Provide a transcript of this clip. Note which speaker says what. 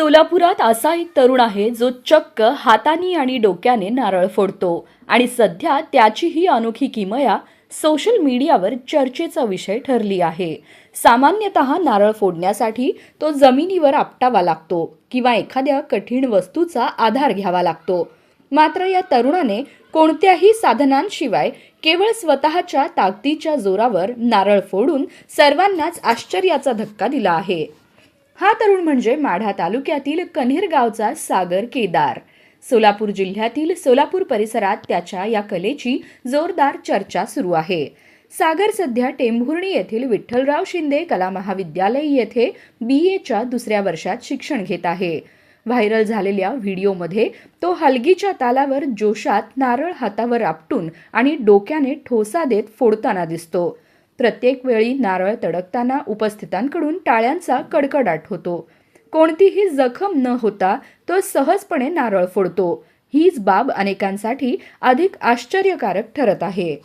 Speaker 1: सोलापुरात असा एक तरुण आहे जो चक्क हाताने आणि डोक्याने नारळ फोडतो आणि सध्या त्याची ही अनोखी किमया सोशल मीडियावर चर्चेचा विषय ठरली आहे. सामान्यतः नारळ फोडण्यासाठी तो जमिनीवर आपटावा लागतो किंवा एखाद्या कठीण वस्तूचा आधार घ्यावा लागतो. मात्र या तरुणाने कोणत्याही साधनांशिवाय केवळ स्वतःच्या ताकदीच्या जोरावर नारळ फोडून सर्वांनाच आश्चर्याचा धक्का दिला आहे. हा तरुण म्हणजे माढा तालुक्यातील कन्हेर गावचा सागर केदार. सोलापूर जिल्ह्यातील सोलापूर परिसरात त्याच्या या कलेची जोरदार चर्चा सुरू आहे. सागर सध्या टेंभुर्णी येथील विठ्ठलराव शिंदे कला महाविद्यालय येथे BA दुसऱ्या वर्षात शिक्षण घेत आहे. व्हायरल झालेल्या व्हिडिओमध्ये तो हलगीच्या तालावर जोशात नारळ हातावर आपटून आणि डोक्याने ठोसा देत फोडताना दिसतो. प्रत्येक वेळी नारळ तडकताना उपस्थितांकडून टाळ्यांचा कडकडाट होतो. कोणतीही जखम न होता तो सहजपणे नारळ फोडतो. हीच बाब अनेकांसाठी अधिक आश्चर्यकारक ठरत आहे.